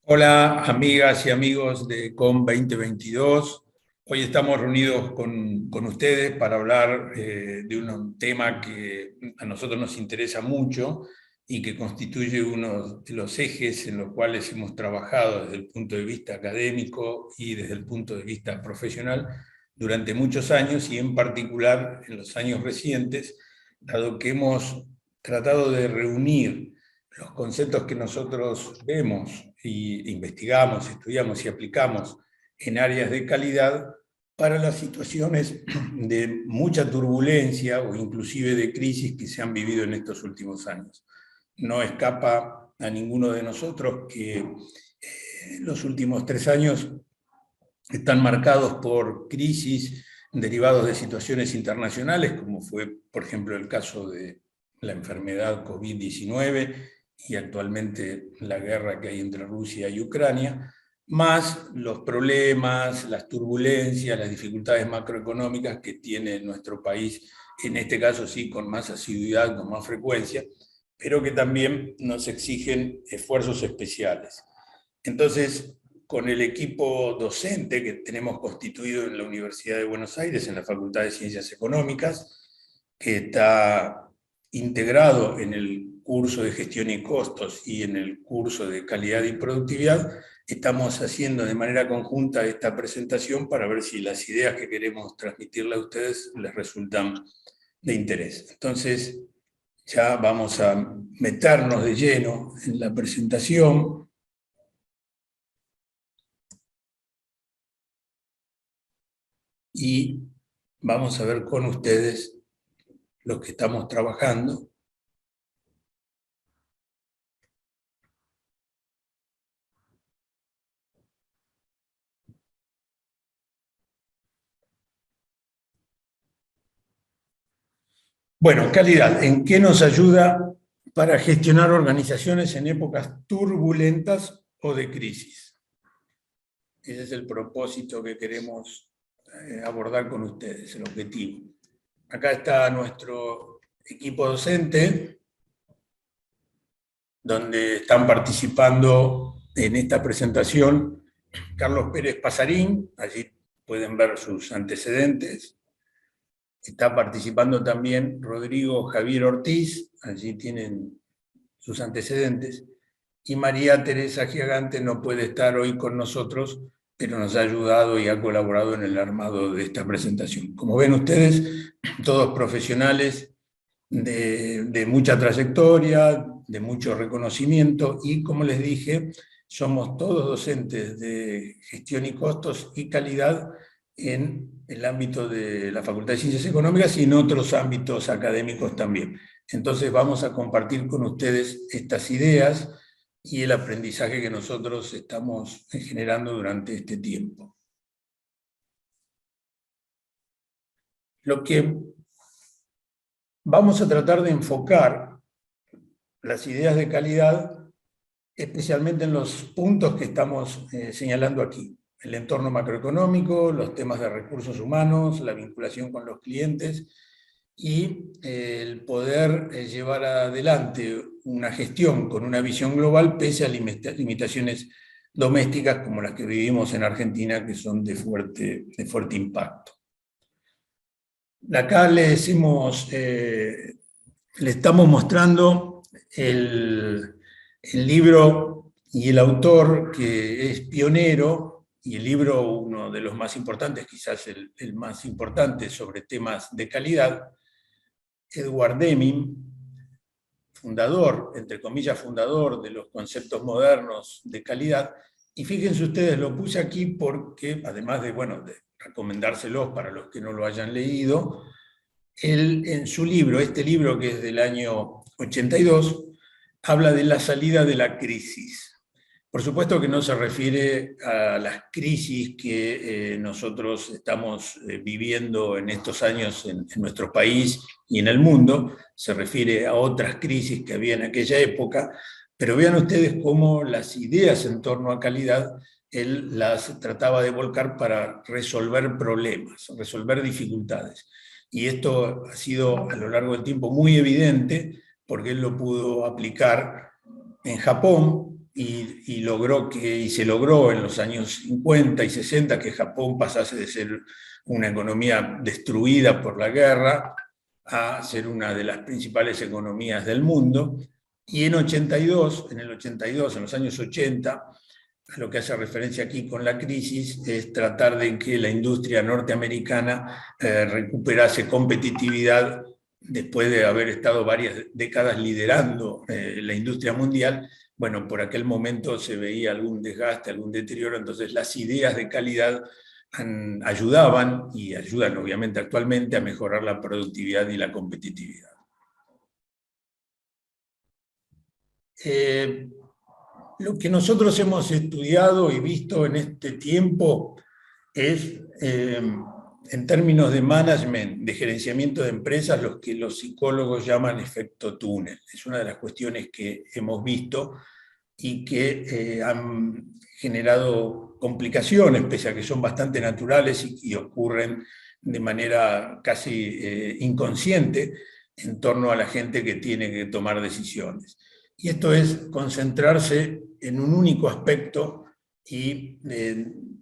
Hola, amigas y amigos de COM 2022. Hoy estamos reunidos con ustedes para hablar de un tema que a nosotros nos interesa mucho y que constituye uno de los ejes en los cuales hemos trabajado desde el punto de vista académico y desde el punto de vista profesional durante muchos años, y en particular en los años recientes, dado que hemos tratado de reunir los conceptos que nosotros vemos y investigamos, estudiamos y aplicamos en áreas de calidad para las situaciones de mucha turbulencia o inclusive de crisis que se han vivido en estos últimos años. No escapa a ninguno de nosotros que los últimos 3 años están marcados por crisis derivados de situaciones internacionales, como fue, por ejemplo, el caso de la enfermedad COVID-19 y actualmente la guerra que hay entre Rusia y Ucrania, más los problemas, las turbulencias, las dificultades macroeconómicas que tiene nuestro país, en este caso sí con más asiduidad, con más frecuencia, pero que también nos exigen esfuerzos especiales. Entonces, con el equipo docente que tenemos constituido en la Universidad de Buenos Aires, en la Facultad de Ciencias Económicas, que está integrado en el curso de gestión y costos y en el curso de calidad y productividad, estamos haciendo de manera conjunta esta presentación para ver si las ideas que queremos transmitirle a ustedes les resultan de interés. Entonces, ya vamos a meternos de lleno en la presentación. Y vamos a ver con ustedes lo que estamos trabajando. Bueno, calidad, ¿en qué nos ayuda para gestionar organizaciones en épocas turbulentas o de crisis? Ese es el propósito que queremos abordar con ustedes, el objetivo. Acá está nuestro equipo docente, donde están participando en esta presentación Carlos Pérez Pasarín, allí pueden ver sus antecedentes. Está participando también Rodrigo Javier Ortiz, allí tienen sus antecedentes. Y María Teresa Giagante no puede estar hoy con nosotros, pero nos ha ayudado y ha colaborado en el armado de esta presentación. Como ven ustedes, todos profesionales de mucha trayectoria, de mucho reconocimiento, y como les dije, somos todos docentes de gestión y costos y calidad en el ámbito de la Facultad de Ciencias Económicas y en otros ámbitos académicos también. Entonces vamos a compartir con ustedes estas ideas y el aprendizaje que nosotros estamos generando durante este tiempo. Lo que vamos a tratar de enfocar las ideas de calidad especialmente en los puntos que estamos señalando aquí: el entorno macroeconómico, los temas de recursos humanos, la vinculación con los clientes y el poder llevar adelante una gestión con una visión global pese a limitaciones domésticas como las que vivimos en Argentina, que son de fuerte impacto. Acá le estamos mostrando el libro y el autor que es pionero, y el libro uno de los más importantes, quizás el más importante sobre temas de calidad, Edward Deming, fundador, entre comillas, fundador de los conceptos modernos de calidad. Y fíjense ustedes, lo puse aquí porque, además de, bueno, de recomendárselos para los que no lo hayan leído, él en su libro, este libro que es del año 82, habla de la salida de la crisis. Por supuesto que no se refiere a las crisis que nosotros estamos viviendo en estos años en nuestro país y en el mundo, se refiere a otras crisis que había en aquella época, pero vean ustedes cómo las ideas en torno a calidad él las trataba de volcar para resolver problemas, resolver dificultades. Y esto ha sido a lo largo del tiempo muy evidente porque él lo pudo aplicar en Japón, y se logró en los años 50 y 60 que Japón pasase de ser una economía destruida por la guerra a ser una de las principales economías del mundo. Y en el 82, en los años 80, a lo que hace referencia aquí con la crisis, es tratar de que la industria norteamericana recuperase competitividad después de haber estado varias décadas liderando la industria mundial. Bueno, por aquel momento se veía algún desgaste, algún deterioro, entonces las ideas de calidad ayudaban y ayudan obviamente actualmente a mejorar la productividad y la competitividad. Lo que nosotros hemos estudiado y visto en este tiempo es, en términos de management, de gerenciamiento de empresas, lo que los psicólogos llaman efecto túnel. Es una de las cuestiones que hemos visto y que han generado complicaciones, pese a que son bastante naturales y ocurren de manera casi inconsciente en torno a la gente que tiene que tomar decisiones. Y esto es concentrarse en un único aspecto y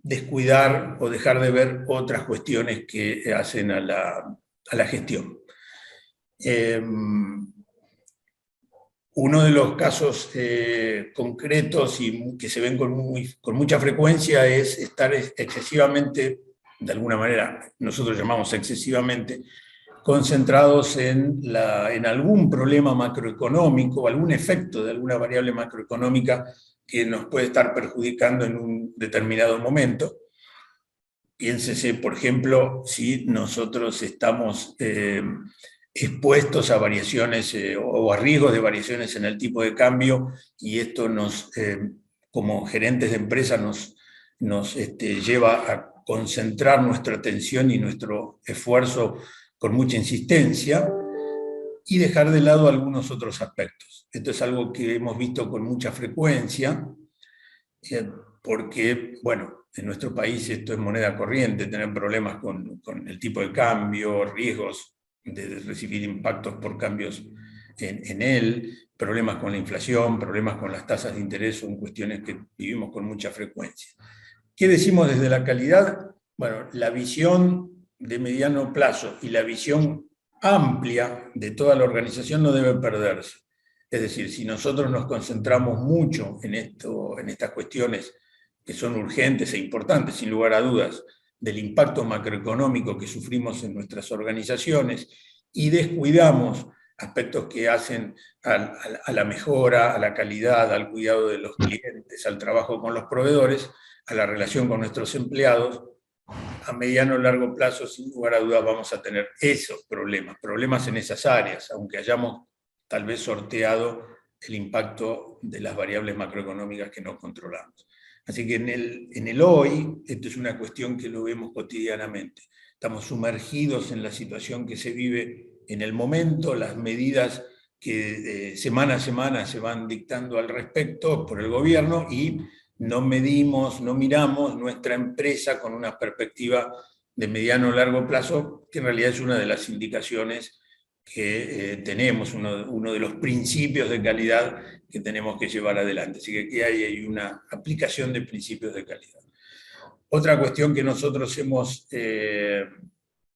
descuidar o dejar de ver otras cuestiones que hacen a la gestión. Uno de los casos concretos y que se ven con mucha frecuencia es estar excesivamente, de alguna manera, nosotros llamamos excesivamente, concentrados en algún problema macroeconómico, algún efecto de alguna variable macroeconómica que nos puede estar perjudicando en un determinado momento. Piénsese, por ejemplo, si nosotros estamos expuestos a variaciones o a riesgos de variaciones en el tipo de cambio, y esto como gerentes de empresa nos lleva a concentrar nuestra atención y nuestro esfuerzo con mucha insistencia y dejar de lado algunos otros aspectos. Esto es algo que hemos visto con mucha frecuencia, porque, bueno, en nuestro país esto es moneda corriente, tener problemas con el tipo de cambio, riesgos de recibir impactos por cambios en él, problemas con la inflación, problemas con las tasas de interés, son cuestiones que vivimos con mucha frecuencia. ¿Qué decimos desde la calidad? Bueno, la visión de mediano plazo y la visión amplia de toda la organización no deben perderse. Es decir, si nosotros nos concentramos mucho en estas cuestiones que son urgentes e importantes, sin lugar a dudas, del impacto macroeconómico que sufrimos en nuestras organizaciones, y descuidamos aspectos que hacen a la mejora, a la calidad, al cuidado de los clientes, al trabajo con los proveedores, a la relación con nuestros empleados, a mediano o largo plazo, sin lugar a dudas, vamos a tener esos problemas en esas áreas, aunque hayamos tal vez sorteado el impacto de las variables macroeconómicas que no controlamos. Así que en el hoy, esto es una cuestión que lo vemos cotidianamente. Estamos sumergidos en la situación que se vive en el momento, las medidas que semana a semana se van dictando al respecto por el gobierno, y no medimos, no miramos nuestra empresa con una perspectiva de mediano o largo plazo, que en realidad es una de las indicaciones que tenemos, uno de los principios de calidad que tenemos que llevar adelante. Así que aquí hay una aplicación de principios de calidad. Otra cuestión que nosotros hemos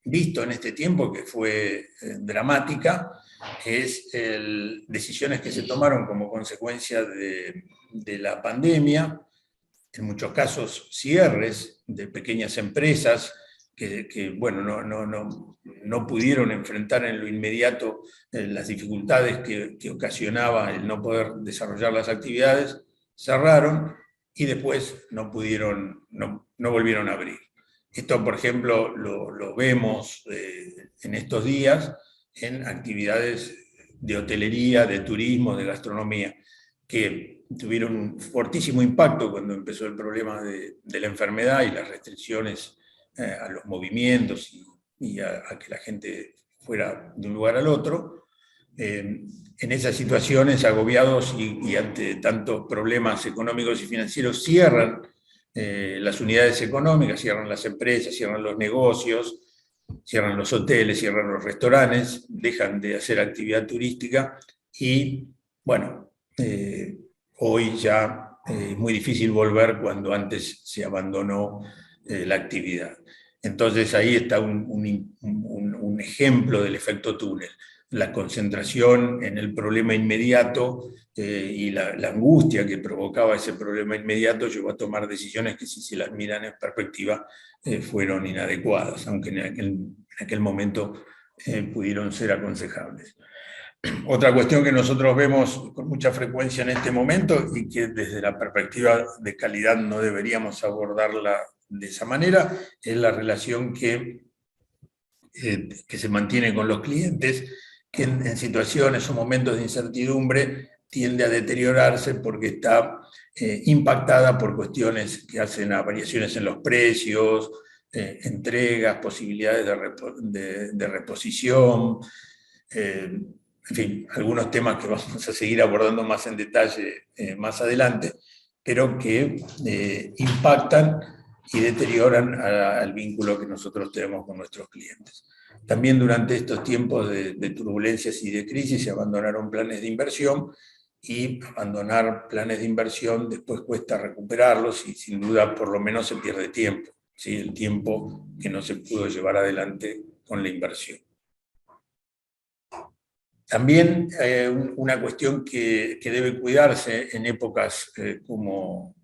visto en este tiempo, que fue dramática, es decisiones que se tomaron como consecuencia de la pandemia, en muchos casos cierres de pequeñas empresas que bueno, no pudieron enfrentar en lo inmediato las dificultades que ocasionaba el no poder desarrollar las actividades, cerraron y después no volvieron a abrir. Esto, por ejemplo, lo vemos en estos días en actividades de hotelería, de turismo, de gastronomía, que tuvieron un fortísimo impacto cuando empezó el problema de la enfermedad y las restricciones a los movimientos y a que la gente fuera de un lugar al otro. En esas situaciones, agobiados y ante tantos problemas económicos y financieros, cierran las unidades económicas, cierran las empresas, cierran los negocios, cierran los hoteles, cierran los restaurantes, dejan de hacer actividad turística y, bueno, hoy ya es muy difícil volver cuando antes se abandonó la actividad. Entonces ahí está un ejemplo del efecto túnel, la concentración en el problema inmediato y la angustia que provocaba ese problema inmediato llevó a tomar decisiones que si se las miran en perspectiva fueron inadecuadas, aunque en aquel momento pudieron ser aconsejables. Otra cuestión que nosotros vemos con mucha frecuencia en este momento y que desde la perspectiva de calidad no deberíamos abordarla de esa manera es la relación que se mantiene con los clientes, que en situaciones o momentos de incertidumbre tiende a deteriorarse porque está impactada por cuestiones que hacen a variaciones en los precios, entregas, posibilidades de reposición, en fin, algunos temas que vamos a seguir abordando más en detalle más adelante, pero que impactan y deterioran al vínculo que nosotros tenemos con nuestros clientes. También durante estos tiempos de turbulencias y de crisis se abandonaron planes de inversión, y abandonar planes de inversión después cuesta recuperarlos y sin duda por lo menos se pierde tiempo, ¿sí? El tiempo que no se pudo llevar adelante con la inversión. También una cuestión que debe cuidarse en épocas como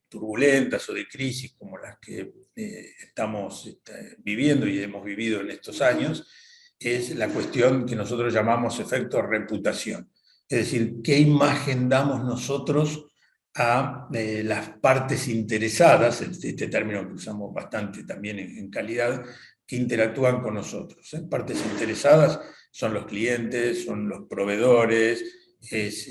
turbulentas o de crisis como las que estamos viviendo y hemos vivido en estos años, es la cuestión que nosotros llamamos efecto reputación. Es decir, ¿qué imagen damos nosotros a las partes interesadas, este término que usamos bastante también en calidad, que interactúan con nosotros? Partes interesadas son los clientes, son los proveedores, es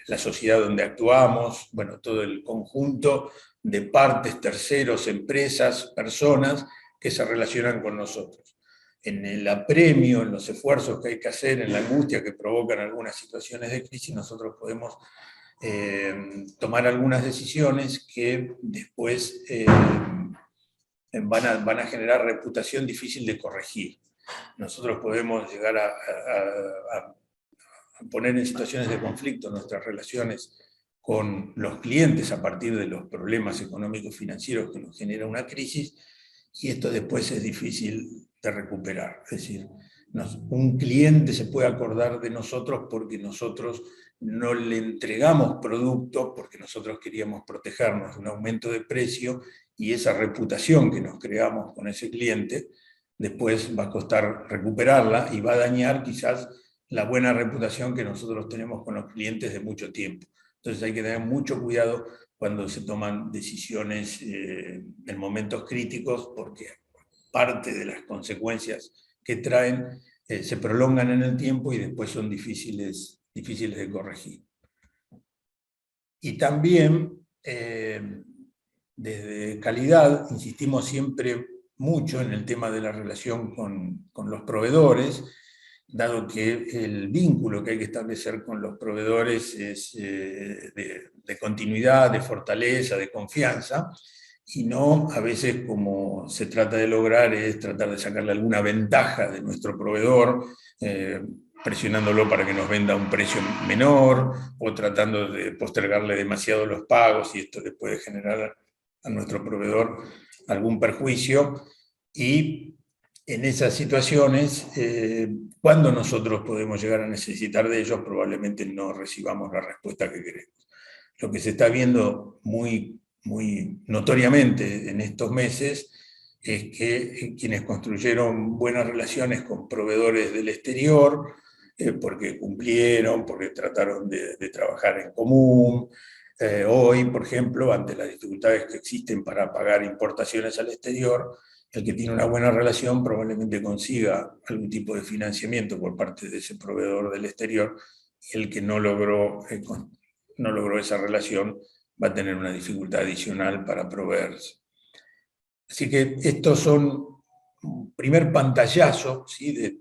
la sociedad donde actuamos, bueno, todo el conjunto de partes, terceros, empresas, personas que se relacionan con nosotros. En el apremio, en los esfuerzos que hay que hacer, en la angustia que provocan algunas situaciones de crisis, nosotros podemos tomar algunas decisiones que después van a generar reputación difícil de corregir. Nosotros podemos llegar a poner en situaciones de conflicto nuestras relaciones con los clientes a partir de los problemas económicos financieros que nos genera una crisis, y esto después es difícil de recuperar. Es decir, un cliente se puede acordar de nosotros porque nosotros no le entregamos productos, porque nosotros queríamos protegernos de un aumento de precio, y esa reputación que nos creamos con ese cliente después va a costar recuperarla y va a dañar quizás la buena reputación que nosotros tenemos con los clientes de mucho tiempo. Entonces hay que tener mucho cuidado cuando se toman decisiones en momentos críticos, porque parte de las consecuencias que traen se prolongan en el tiempo y después son difíciles de corregir. Y también, desde calidad, insistimos siempre mucho en el tema de la relación con los proveedores, dado que el vínculo que hay que establecer con los proveedores es de continuidad, de fortaleza, de confianza, y no a veces como se trata de lograr es tratar de sacarle alguna ventaja de nuestro proveedor, presionándolo para que nos venda a un precio menor, o tratando de postergarle demasiado los pagos, y esto le puede generar a nuestro proveedor algún perjuicio. Y en esas situaciones, cuando nosotros podemos llegar a necesitar de ellos, probablemente no recibamos la respuesta que queremos. Lo que se está viendo muy notoriamente en estos meses es que quienes construyeron buenas relaciones con proveedores del exterior, porque cumplieron, porque trataron de trabajar en común, hoy, por ejemplo, ante las dificultades que existen para pagar importaciones al exterior, el que tiene una buena relación probablemente consiga algún tipo de financiamiento por parte de ese proveedor del exterior, y el que no logró esa relación va a tener una dificultad adicional para proveerse. Así que estos son un primer pantallazo, ¿sí?, de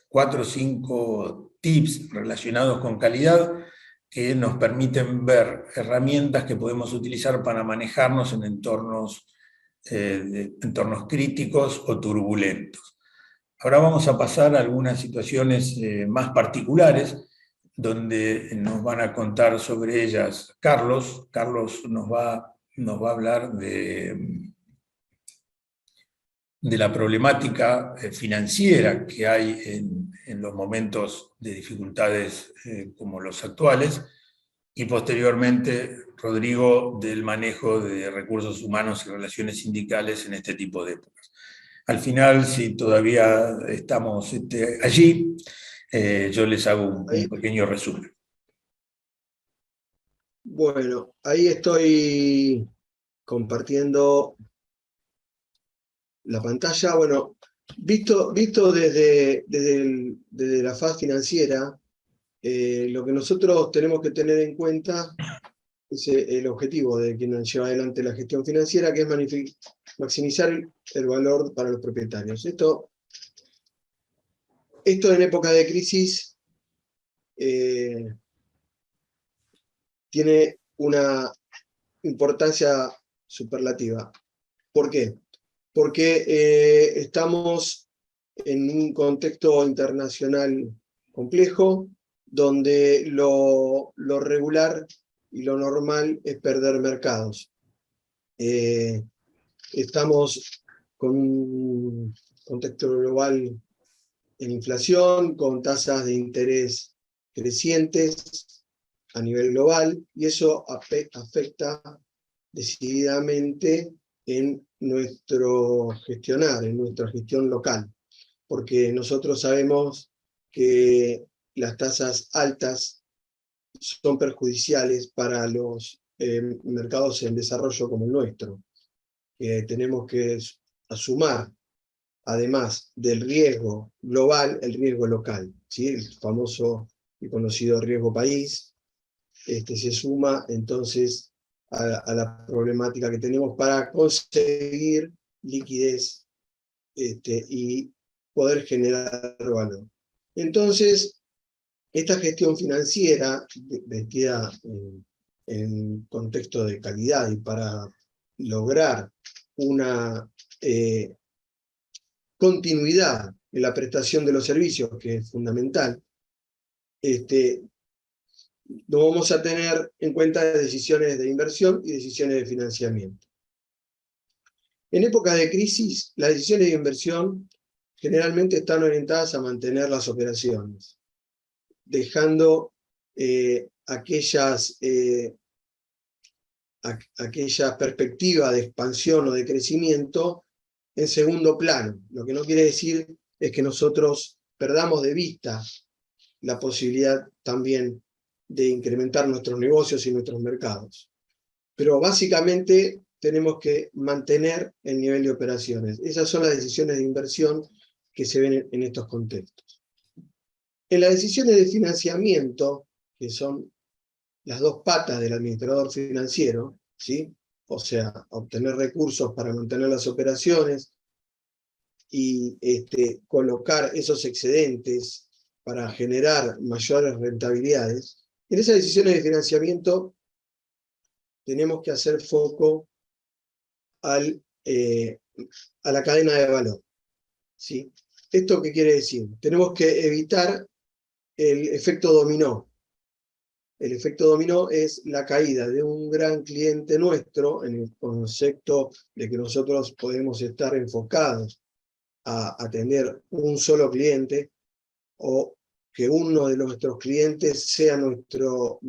4 o 5 tips relacionados con calidad que nos permiten ver herramientas que podemos utilizar para manejarnos en entornos críticos o turbulentos. Ahora vamos a pasar a algunas situaciones más particulares. donde nos van a contar sobre ellas Carlos. Carlos nos va a hablar de la problemática financiera que hay en los momentos de dificultades como los actuales, y posteriormente Rodrigo del manejo de recursos humanos y relaciones sindicales en este tipo de épocas. Al final, si todavía estamos allí, yo les hago un pequeño resumen. Bueno, ahí estoy compartiendo la pantalla. Bueno, visto desde la faz financiera, lo que nosotros tenemos que tener en cuenta es el objetivo de quien lleva adelante la gestión financiera, que es maximizar el valor para los propietarios. Esto en época de crisis tiene una importancia superlativa. ¿Por qué? Porque estamos en un contexto internacional complejo, donde lo regular y lo normal es perder mercados. Estamos con un contexto global en inflación, con tasas de interés crecientes a nivel global, y eso afecta decididamente en nuestro gestionar, en nuestra gestión local, porque nosotros sabemos que las tasas altas son perjudiciales para los mercados en desarrollo como el nuestro. Tenemos que asumir, además del riesgo global, el riesgo local, ¿sí? El famoso y conocido riesgo país, se suma entonces a la problemática que tenemos para conseguir liquidez y poder generar valor. Entonces, esta gestión financiera, vestida en contexto de calidad y para lograr una continuidad en la prestación de los servicios, que es fundamental, no vamos a tener en cuenta decisiones de inversión y decisiones de financiamiento. En épocas de crisis, las decisiones de inversión generalmente están orientadas a mantener las operaciones, dejando aquellas perspectivas de expansión o de crecimiento en segundo plano. Lo que no quiere decir es que nosotros perdamos de vista la posibilidad también de incrementar nuestros negocios y nuestros mercados. Pero básicamente tenemos que mantener el nivel de operaciones. Esas son las decisiones de inversión que se ven en estos contextos. En las decisiones de financiamiento, que son las dos patas del administrador financiero, ¿sí? O sea, obtener recursos para mantener las operaciones y colocar esos excedentes para generar mayores rentabilidades. En esas decisiones de financiamiento tenemos que hacer foco a la cadena de valor, ¿sí? ¿Esto qué quiere decir? Tenemos que evitar el efecto dominó. El efecto dominó es la caída de un gran cliente nuestro, en el concepto de que nosotros podemos estar enfocados a atender un solo cliente, o que uno de nuestros clientes sea nuestro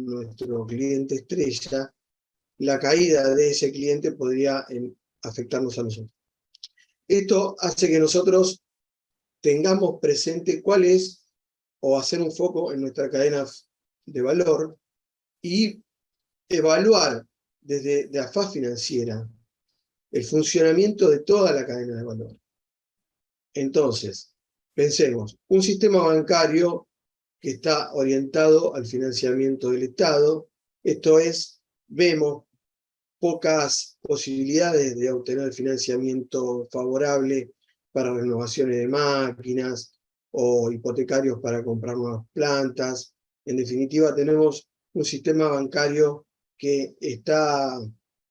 cliente estrella. La caída de ese cliente podría afectarnos a nosotros. Esto hace que nosotros tengamos presente cuál es, o hacer un foco en nuestra cadena de valor y evaluar desde la faz financiera el funcionamiento de toda la cadena de valor. Entonces, pensemos, un sistema bancario que está orientado al financiamiento del Estado, esto es, vemos pocas posibilidades de obtener financiamiento favorable para renovaciones de máquinas o hipotecarios para comprar nuevas plantas. En definitiva, tenemos un sistema bancario que está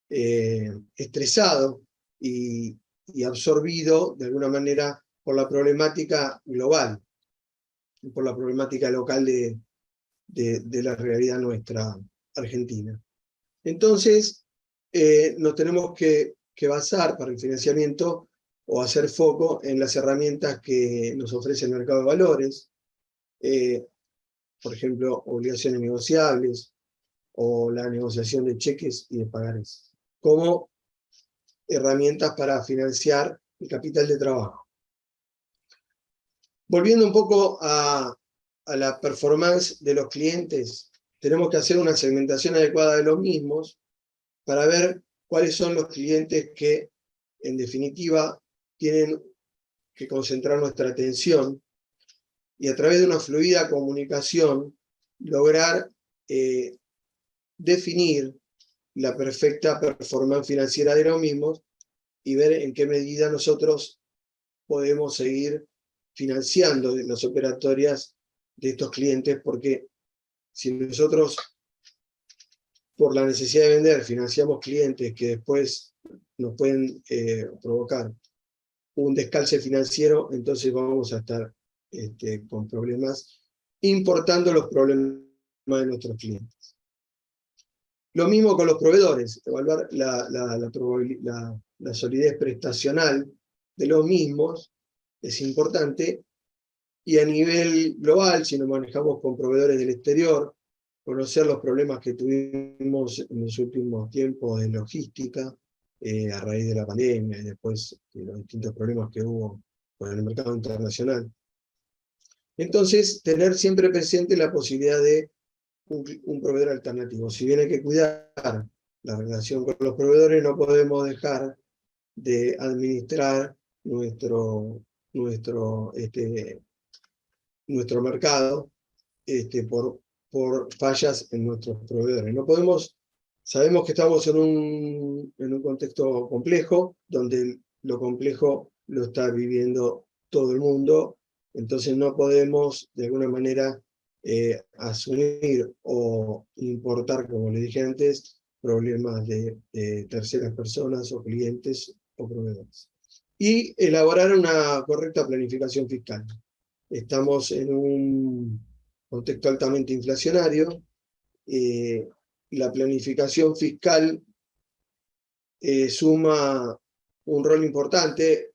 estresado y absorbido de alguna manera por la problemática global, por la problemática local de de la realidad nuestra argentina. Entonces, nos tenemos que basar para el financiamiento o hacer foco en las herramientas que nos ofrece el mercado de valores, por ejemplo, obligaciones negociables o la negociación de cheques y de pagares, como herramientas para financiar el capital de trabajo. Volviendo un poco a la performance de los clientes, tenemos que hacer una segmentación adecuada de los mismos para ver cuáles son los clientes que, en definitiva, tienen que concentrar nuestra atención y a través de una fluida comunicación lograr definir la perfecta performance financiera de los mismos y ver en qué medida nosotros podemos seguir financiando las operatorias de estos clientes, porque si nosotros, por la necesidad de vender, financiamos clientes que después nos pueden provocar un descalce financiero, entonces vamos a estar con problemas, importando los problemas de nuestros clientes. Lo mismo con los proveedores, evaluar la solidez prestacional de los mismos es importante, y a nivel global, si nos manejamos con proveedores del exterior, conocer los problemas que tuvimos en los últimos tiempos de logística, a raíz de la pandemia y después de los distintos problemas que hubo con el mercado internacional. Entonces, tener siempre presente la posibilidad de un proveedor alternativo. Si bien hay que cuidar la relación con los proveedores, no podemos dejar de administrar nuestro mercado por fallas en nuestros proveedores. No podemos, sabemos que estamos en un contexto complejo, donde lo complejo lo está viviendo todo el mundo, entonces no podemos de alguna manera asumir o importar, como le dije antes, problemas de terceras personas o clientes o proveedores. Y elaborar una correcta planificación fiscal. Estamos en un contexto altamente inflacionario. La planificación fiscal suma un rol importante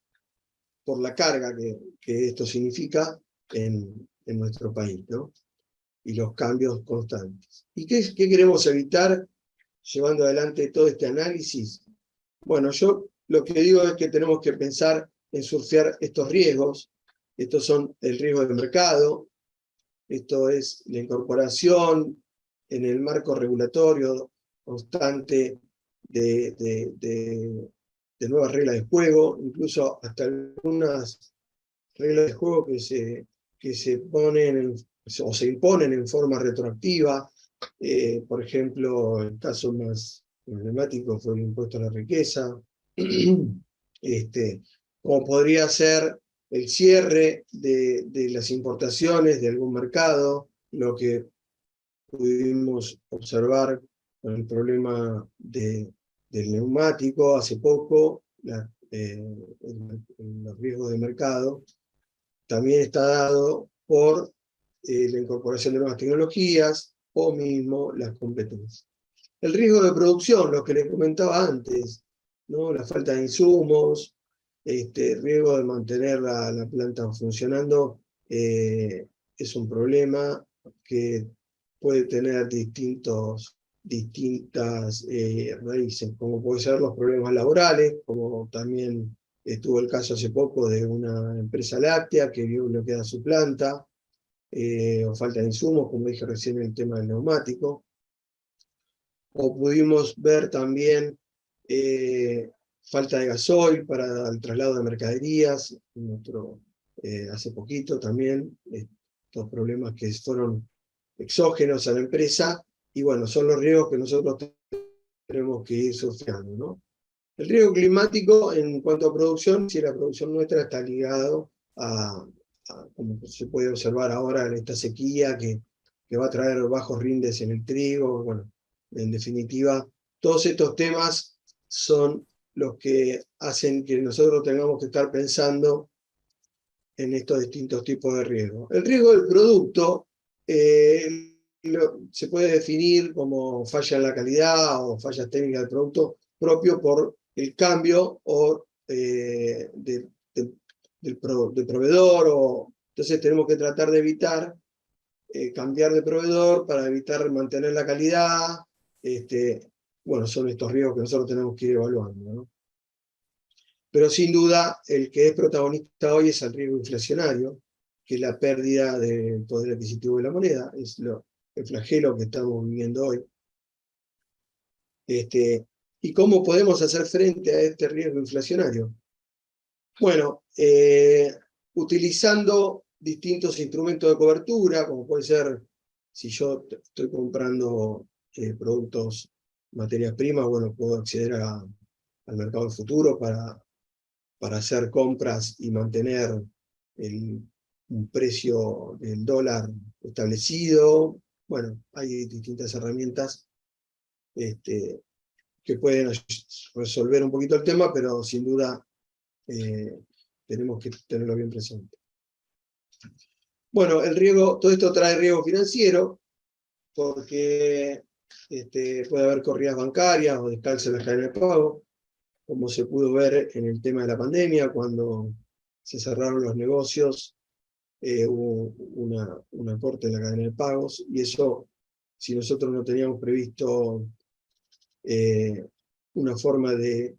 por la carga que esto significa en nuestro país, ¿no? Y los cambios constantes. ¿Y qué queremos evitar llevando adelante todo este análisis? Bueno, yo lo que digo es que tenemos que pensar en surfear estos riesgos. Estos son el riesgo de mercado, esto es la incorporación en el marco regulatorio constante de nuevas reglas de juego, incluso hasta algunas reglas de juego que se ponen o se imponen en forma retroactiva. Por ejemplo, el caso más emblemático fue el impuesto a la riqueza, como podría ser el cierre de las importaciones de algún mercado, lo que pudimos observar con el problema del neumático hace poco, los riesgos de mercado. También está dado por la incorporación de nuevas tecnologías o mismo las competencias. El riesgo de producción, lo que les comentaba antes, ¿no? La falta de insumos, riesgo de mantener la planta funcionando, es un problema que puede tener distintas raíces, como puede ser los problemas laborales, como también estuvo el caso hace poco de una empresa láctea que vio bloqueada su planta, o falta de insumos, como dije recién, el tema del neumático. O pudimos ver también falta de gasoil para el traslado de mercaderías, hace poquito también, estos problemas que fueron exógenos a la empresa, y bueno, son los riesgos que nosotros tenemos que ir surfeando, ¿no? El riesgo climático en cuanto a producción, si la producción nuestra está ligado como se puede observar ahora en esta sequía, que va a traer bajos rindes en el trigo. Bueno, en definitiva, todos estos temas son los que hacen que nosotros tengamos que estar pensando en estos distintos tipos de riesgos. El riesgo del producto, se puede definir como falla en la calidad o fallas técnicas del producto propio por el cambio o, del proveedor. Entonces tenemos que tratar de evitar cambiar de proveedor para evitar mantener la calidad. Bueno, son estos riesgos que nosotros tenemos que ir evaluando, ¿no? Pero sin duda, el que es protagonista hoy es el riesgo inflacionario, que es la pérdida del poder adquisitivo de la moneda, es el flagelo que estamos viviendo hoy. ¿Y cómo podemos hacer frente a este riesgo inflacionario? Bueno, utilizando distintos instrumentos de cobertura, como puede ser, si yo estoy comprando productos, materias primas, bueno, puedo acceder al mercado del futuro para hacer compras y mantener un precio del dólar establecido. Bueno, hay distintas herramientas que pueden resolver un poquito el tema, pero sin duda tenemos que tenerlo bien presente. Bueno, todo esto trae riesgo financiero, porque puede haber corridas bancarias o descalce en la cadena de pago, como se pudo ver en el tema de la pandemia, cuando se cerraron los negocios, hubo un aporte en la cadena de pagos, y eso, si nosotros no teníamos previsto una forma de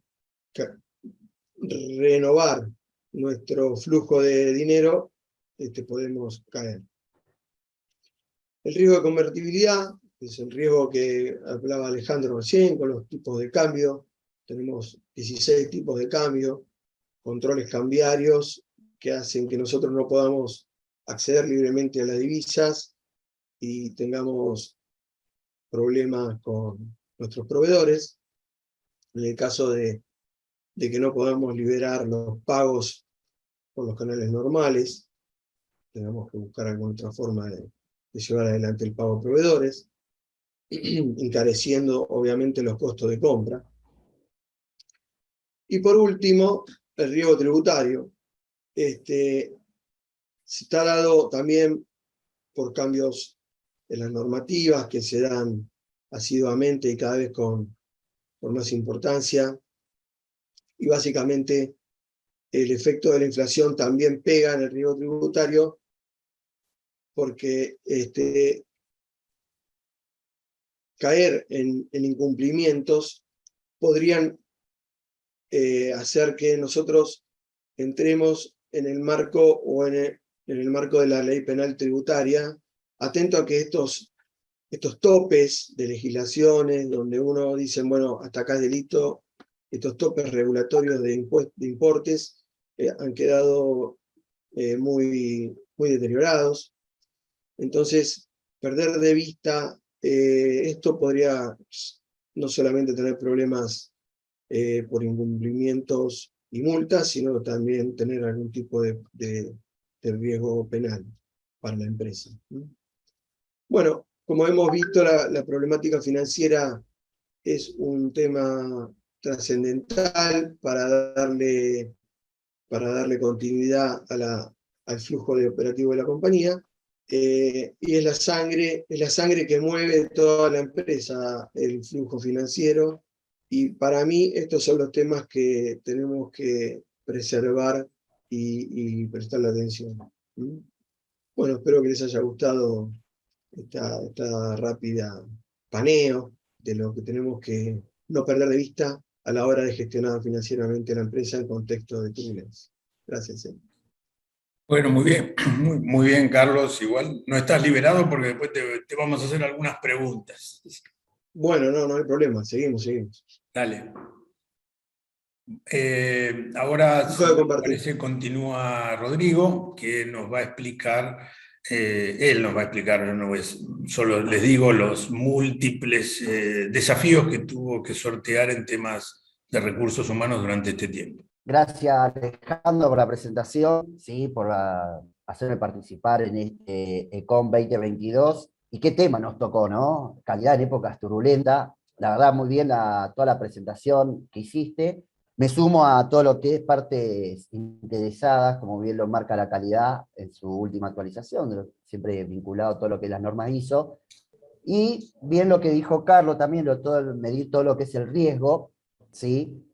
renovar nuestro flujo de dinero, podemos caer. El riesgo de convertibilidad, que es el riesgo que hablaba Alejandro recién, con los tipos de cambio. Tenemos 16 tipos de cambio, controles cambiarios que hacen que nosotros no podamos acceder libremente a las divisas y tengamos problemas con nuestros proveedores. En el caso de que no podamos liberar los pagos por los canales normales, tenemos que buscar alguna otra forma de llevar adelante el pago a proveedores, encareciendo obviamente los costos de compra. Y por último, el riesgo tributario. Está dado también por cambios en las normativas que se dan asiduamente y cada vez con más importancia. Y básicamente el efecto de la inflación también pega en el riesgo tributario, porque caer en incumplimientos podrían hacer que nosotros entremos en el marco o en el marco de la ley penal tributaria, atento a que estos topes de legislaciones, donde uno dice, bueno, hasta acá es delito, estos topes regulatorios de importes han quedado muy deteriorados. Entonces, perder de vista esto podría no solamente tener problemas por incumplimientos y multas, sino también tener algún tipo de riesgo penal para la empresa. Bueno, como hemos visto, la problemática financiera es un tema trascendental para darle continuidad al flujo de operativo de la compañía, y es la sangre que mueve toda la empresa, el flujo financiero, y para mí estos son los temas que tenemos que preservar y prestarle atención. Bueno, espero que les haya gustado esta rápida paneo de lo que tenemos que no perder de vista a la hora de gestionar financieramente la empresa en contexto de turbulencia. Gracias. Bueno, muy bien, muy bien, Carlos. Igual no estás liberado porque después te vamos a hacer algunas preguntas. Bueno, no hay problema, seguimos. Dale. Ahora, si Puedo me compartir. parece, continúa Rodrigo, que nos va a explicar, él nos va a explicar, yo no voy solo les digo los múltiples desafíos que tuvo que sortear en temas de recursos humanos durante este tiempo. Gracias, Alejandro, por la presentación, ¿sí? Por hacerme participar en este ECOM 2022. ¿Y qué tema nos tocó, no? Calidad en épocas turbulentas. La verdad, muy bien toda la presentación que hiciste. Me sumo a todo lo que es partes interesadas, como bien lo marca la calidad en su última actualización, siempre vinculado a todo lo que es las normas ISO. Y bien lo que dijo Carlos también, medir todo lo que es el riesgo, ¿sí?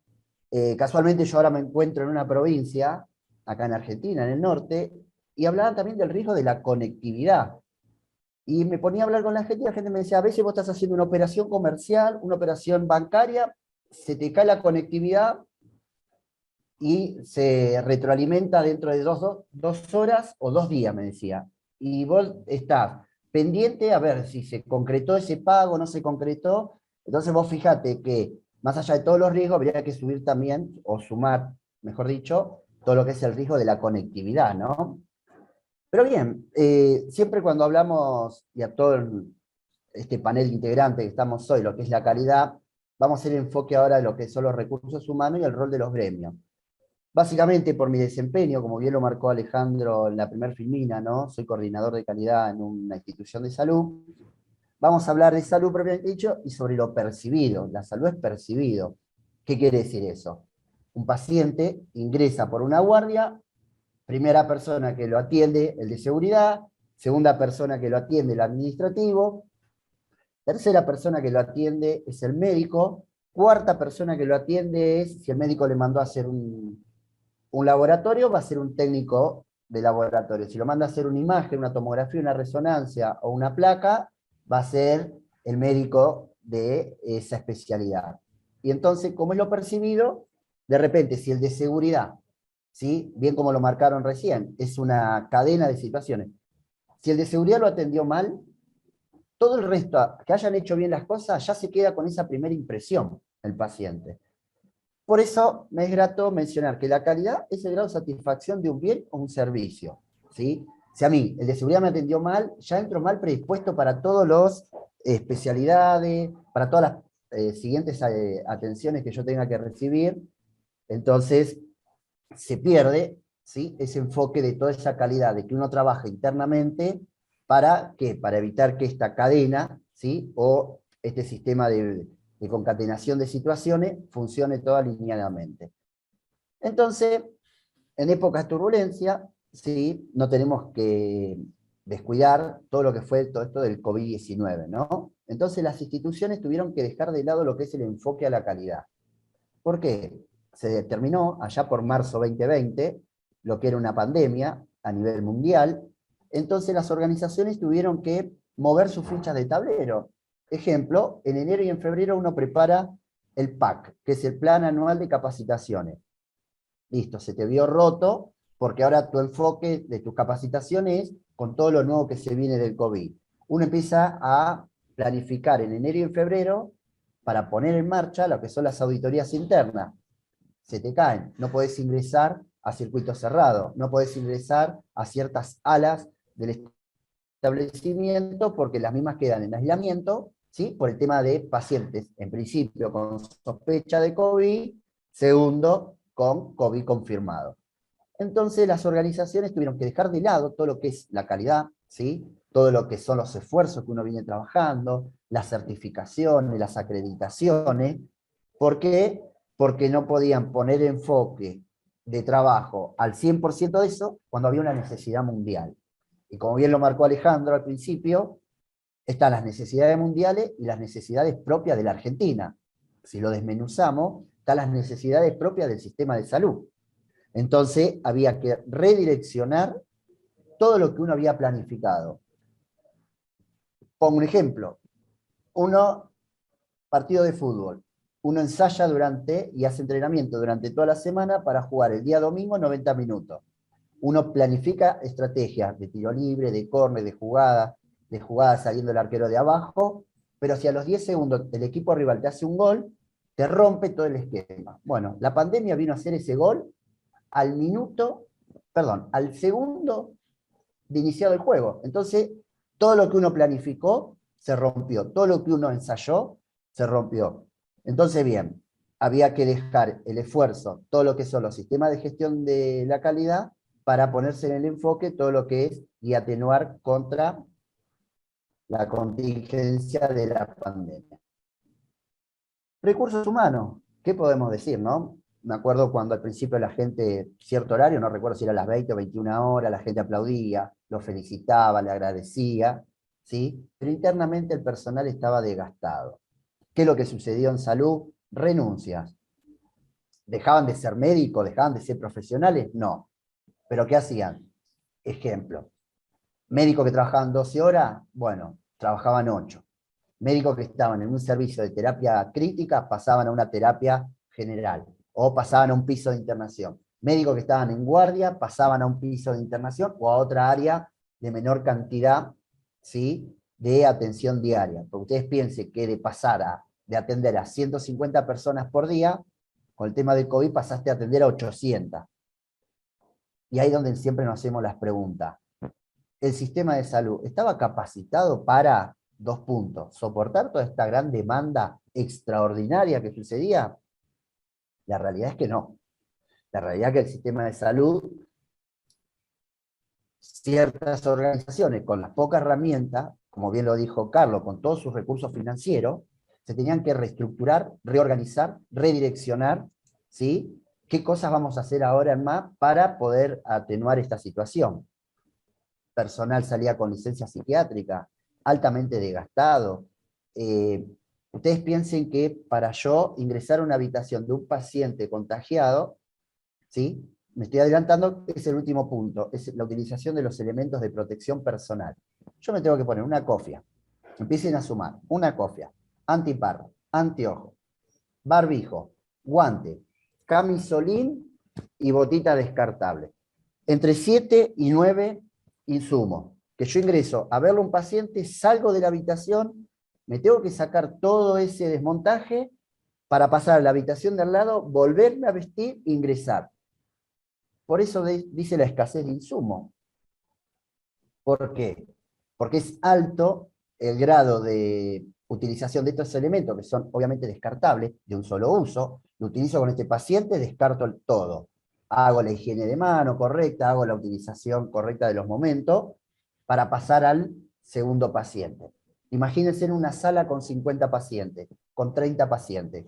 Casualmente yo ahora me encuentro en una provincia, acá en Argentina, en el norte, y hablaban también del riesgo de la conectividad. Y me ponía a hablar con la gente y la gente me decía, a veces vos estás haciendo una operación comercial, una operación bancaria, se te cae la conectividad y se retroalimenta dentro de dos horas o 2 días, me decía. Y vos estás pendiente a ver si se concretó ese pago, no se concretó. Entonces vos fíjate que más allá de todos los riesgos, habría que subir también, o sumar, mejor dicho, todo lo que es el riesgo de la conectividad, ¿no? Pero bien, siempre cuando hablamos, y a todo este panel integrante que estamos hoy, lo que es la calidad, vamos a hacer enfoque ahora de lo que son los recursos humanos y el rol de los gremios. Básicamente por mi desempeño, como bien lo marcó Alejandro en la primer filmina, ¿no? Soy coordinador de calidad en una institución de salud. Vamos a hablar de salud propiamente dicho y sobre lo percibido. La salud es percibido. ¿Qué quiere decir eso? Un paciente ingresa por una guardia, primera persona que lo atiende, el de seguridad, segunda persona que lo atiende, el administrativo, tercera persona que lo atiende es el médico, cuarta persona que lo atiende es, si el médico le mandó a hacer un laboratorio, va a ser un técnico de laboratorio. Si lo manda a hacer una imagen, una tomografía, una resonancia o una placa, va a ser el médico de esa especialidad. Y entonces, ¿cómo es lo percibido? De repente, si el de seguridad, ¿sí? Bien como lo marcaron recién, es una cadena de situaciones. Si el de seguridad lo atendió mal, todo el resto, que hayan hecho bien las cosas, ya se queda con esa primera impresión el paciente. Por eso me es grato mencionar que la calidad es el grado de satisfacción de un bien o un servicio, ¿sí? Si a mí el de seguridad me atendió mal, ya entro mal predispuesto para todas las especialidades, para todas las siguientes atenciones que yo tenga que recibir, entonces se pierde, ¿sí? Ese enfoque de toda esa calidad, de que uno trabaja internamente, ¿para qué? Para evitar que esta cadena, ¿sí? O este sistema de concatenación de situaciones funcione todo alineadamente. Entonces, en épocas de turbulencia, ¿sí? No tenemos que descuidar todo lo que fue todo esto del COVID-19, ¿no? Entonces las instituciones tuvieron que dejar de lado lo que es el enfoque a la calidad. ¿Por qué? Se determinó allá por marzo 2020 lo que era una pandemia a nivel mundial, entonces las organizaciones tuvieron que mover sus fichas de tablero. Ejemplo, en enero y en febrero uno prepara el PAC, que es el Plan Anual de Capacitaciones. Listo, se te vio roto, porque ahora tu enfoque de tus capacitaciones es con todo lo nuevo que se viene del COVID. Uno empieza a planificar en enero y en febrero para poner en marcha lo que son las auditorías internas. Se te caen, no podés ingresar a circuito cerrado, no podés ingresar a ciertas alas del establecimiento porque las mismas quedan en aislamiento, ¿sí? Por el tema de pacientes, en principio con sospecha de COVID, segundo, con COVID confirmado. Entonces las organizaciones tuvieron que dejar de lado todo lo que es la calidad, ¿sí? Todo lo que son los esfuerzos que uno viene trabajando, las certificaciones, las acreditaciones. ¿Por qué? Porque no podían poner enfoque de trabajo al 100% de eso cuando había una necesidad mundial. Y como bien lo marcó Alejandro al principio, están las necesidades mundiales y las necesidades propias de la Argentina. Si lo desmenuzamos, están las necesidades propias del sistema de salud. Entonces había que redireccionar todo lo que uno había planificado. Pongo un ejemplo. Partido de fútbol. Uno ensaya y hace entrenamiento durante toda la semana para jugar el día domingo 90 minutos. Uno planifica estrategias de tiro libre, de córner, de jugada saliendo el arquero de abajo, pero si a los 10 segundos el equipo rival te hace un gol, te rompe todo el esquema. Bueno, la pandemia vino a hacer ese gol al segundo de iniciado el juego. Entonces, todo lo que uno planificó se rompió, todo lo que uno ensayó se rompió. Entonces, bien, había que dejar el esfuerzo, todo lo que son los sistemas de gestión de la calidad, para ponerse en el enfoque todo lo que es y atenuar contra la contingencia de la pandemia. Recursos humanos, ¿qué podemos decir, no? Me acuerdo cuando al principio la gente, cierto horario, no recuerdo si era las 20 o 21 horas, la gente aplaudía, lo felicitaba, le agradecía, ¿sí? Pero internamente el personal estaba desgastado. ¿Qué es lo que sucedió en salud? Renuncias. ¿Dejaban de ser médicos? ¿Dejaban de ser profesionales? No. ¿Pero qué hacían? Ejemplo, médicos que trabajaban 12 horas, bueno, trabajaban 8. Médicos que estaban en un servicio de terapia crítica pasaban a una terapia general o pasaban a un piso de internación. Médicos que estaban en guardia pasaban a un piso de internación o a otra área de menor cantidad, ¿sí?, de atención diaria. Porque ustedes piensen que de atender a 150 personas por día, con el tema del COVID pasaste a atender a 800. Y ahí es donde siempre nos hacemos las preguntas. ¿El sistema de salud estaba capacitado para, 2 puntos, soportar toda esta gran demanda extraordinaria que sucedía? La realidad es que no. La realidad es que el sistema de salud, ciertas organizaciones con las pocas herramientas, como bien lo dijo Carlos, con todos sus recursos financieros, se tenían que reestructurar, reorganizar, redireccionar, ¿sí? ¿Qué cosas vamos a hacer ahora en más para poder atenuar esta situación? Personal salía con licencia psiquiátrica, altamente desgastado. Ustedes piensen que para yo ingresar a una habitación de un paciente contagiado, ¿sí?, me estoy adelantando, es el último punto, es la utilización de los elementos de protección personal. Yo me tengo que poner una cofia, empiecen a sumar, una cofia, antiparro, anteojo, barbijo, guante, camisolín y botita descartable. Entre 7 y 9 insumos. Que yo ingreso a verlo a un paciente, salgo de la habitación, me tengo que sacar todo ese desmontaje para pasar a la habitación de al lado, volverme a vestir e ingresar. Por eso dice la escasez de insumos. ¿Por qué? Porque es alto el grado de utilización de estos elementos, que son obviamente descartables, de un solo uso. Lo utilizo con este paciente, descarto todo. Hago la higiene de mano correcta, hago la utilización correcta de los momentos, para pasar al segundo paciente. Imagínense en una sala con 50 pacientes, con 30 pacientes.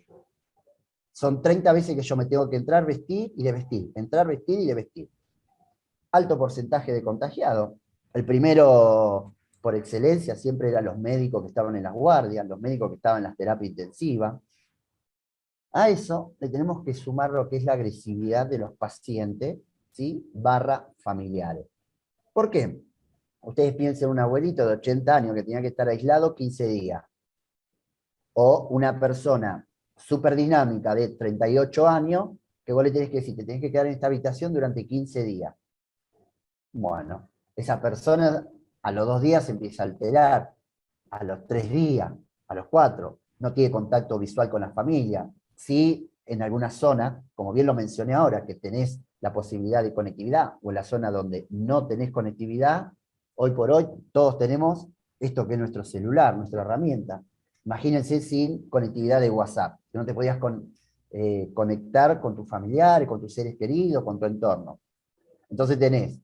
Son 30 veces que yo me tengo que entrar, vestir y desvestir, entrar, vestir y desvestir. Alto porcentaje de contagiados. El primero, por excelencia, siempre eran los médicos que estaban en las guardias, los médicos que estaban en las terapias intensivas. A eso le tenemos que sumar lo que es la agresividad de los pacientes, ¿sí?, barra familiares. ¿Por qué? Ustedes piensen en un abuelito de 80 años que tenía que estar aislado 15 días. O una persona súper dinámica de 38 años, que vos le tenés que decir, te tenés que quedar en esta habitación durante 15 días. Bueno, esa persona a los 2 días se empieza a alterar, a los 3 días, a los 4, no tiene contacto visual con la familia. Sí, en alguna zona, como bien lo mencioné ahora, que tenés la posibilidad de conectividad, o en la zona donde no tenés conectividad, hoy por hoy todos tenemos esto que es nuestro celular, nuestra herramienta. Imagínense sin conectividad de WhatsApp, que no te podías conectar con tus familiares, con tus seres queridos, con tu entorno. Entonces tenés